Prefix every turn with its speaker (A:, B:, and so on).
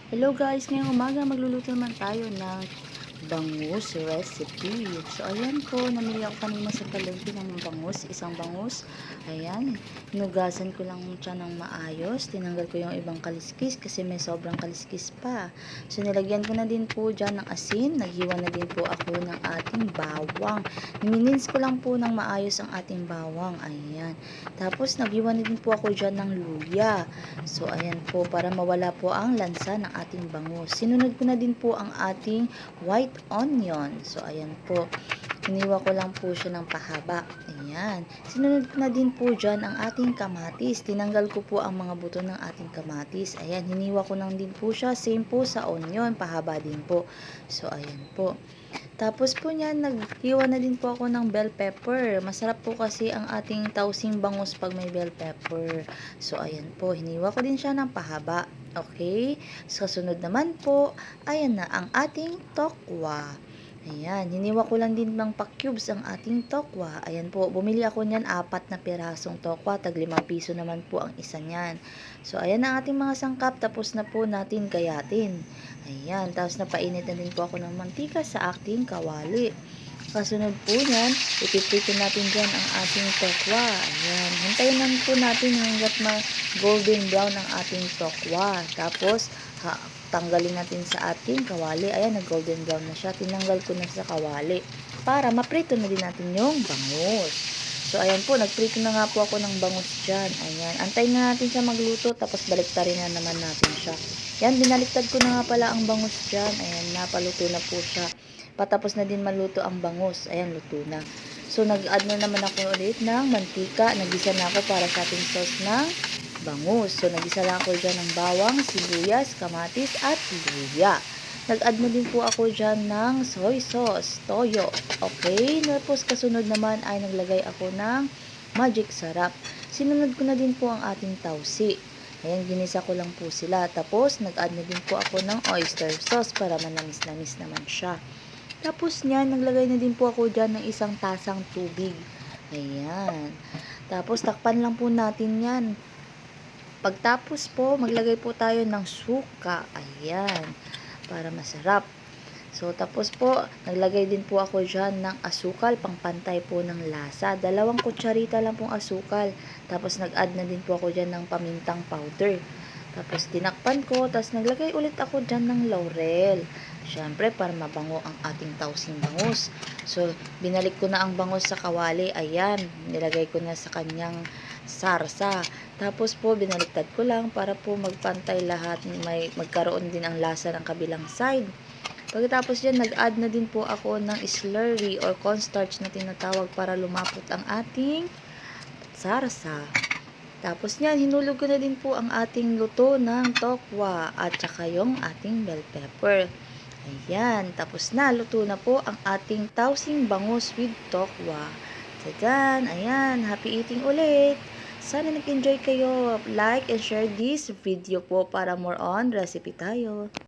A: Hello guys, ngayong umaga magluluto naman tayo ng bangus recipe. So ayan po, namili ako kanina sa palengke ng bangus, isang bangus. Ayan, hinugasan ko lang siya ng maayos. Tinanggal ko yung ibang kaliskis kasi may sobrang kaliskis pa. So nilagyan ko na din po dyan ng asin. Naghiwa na din po ako ng ating bawang. Minins ko lang po ng maayos ang ating bawang. Ayan. Tapos naghiwa na din po ako dyan ng luya. So ayan po, para mawala po ang lansa ng ating bangus. Sinunod ko na din po ang ating white onion. So, ayan po. Hiniwa ko lang po siya ng pahaba. Ayan. Sinunod ko na din po dyan ang ating kamatis. Tinanggal ko po ang mga buto ng ating kamatis. Ayan. Hiniwa ko lang din po siya. Same po sa onion. Pahaba din po. So, ayan po. Tapos po niyan, naghiwa na din po ako ng bell pepper. Masarap po kasi ang ating tausing bangus pag may bell pepper. So, ayan po. Hiniwa ko din siya ng pahaba. Okay? So, sunod naman po, ayan na ang ating tokwa. Ayan, hiniwa ko lang din ng pa-cubes ang ating tokwa. Ayan po, bumili ako niyan 4 na pirasong tokwa, tag 5 piso naman po ang isa niyan. So, ayan ang ating mga sangkap, tapos na po natin gayatin. Ayan, tapos napainit na din po ako ng mantika sa ating kawali. Kasunod po niyan, ipiprito natin dyan ang ating tokwa. Ayan, hintayin lang po natin hanggat golden brown ang ating tokwa. Tapos, tanggalin natin sa ating kawali. Ayan, nag-golden brown na siya. Tinanggal ko na sa kawali para maprito na din natin yung bangus. So, ayan po, nagprito na nga po ako ng bangus dyan. Ayan, antayin na natin siya magluto, tapos baliktarin na naman natin siya. Yan, binaliktad ko na nga pala ang bangus dyan. Ayan, napaluto na po siya. Patapos na din maluto ang bangus. Ayan, luto na. So, nag-add na naman ako ulit ng mantika. Nagisa na ako para sa ating sauce ng bangus. So, nagisa lang ako dyan ng bawang, sibuyas, kamatis, at luya. Nag-add na din po ako dyan ng soy sauce, toyo. Okay? Tapos, kasunod naman ay naglagay ako ng magic sarap. Sinunod ko na din po ang ating tausi. Ayan, ginisa ko lang po sila. Tapos, nag-add na din po ako ng oyster sauce para manamis-namis naman siya. Tapos niyan, naglagay na din po ako dyan ng isang tasang tubig. Ayan. Tapos, takpan lang po natin yan. Pagtapos po, maglagay po tayo ng suka. Ayan. Para masarap. So, tapos po, naglagay din po ako dyan ng asukal, pangpantay po ng lasa. 2 kutsarita lang pong asukal. Tapos, nag-add na din po ako dyan ng pamintang powder. Tapos, tinakpan ko. Tapos, naglagay ulit ako dyan ng laurel. Siyempre, para mabango ang ating tausing bangus. So, binalik ko na ang bangus sa kawali. Ayan, nilagay ko na sa kanyang sarsa. Tapos po, binaliktad ko lang para po magpantay lahat. Magkaroon din ang lasa ng kabilang side. Pagkatapos yan, nag-add na din po ako ng slurry or cornstarch na tinatawag para lumapot ang ating sarsa. Tapos yan, hinulog ko na din po ang ating luto ng tokwa at saka yung ating bell pepper. Ayan, tapos na, luto na po ang ating tausing bangus with tokwa. Tadan, ayan, happy eating ulit. Sana nag-enjoy kayo. Like and share this video po para more on recipe tayo.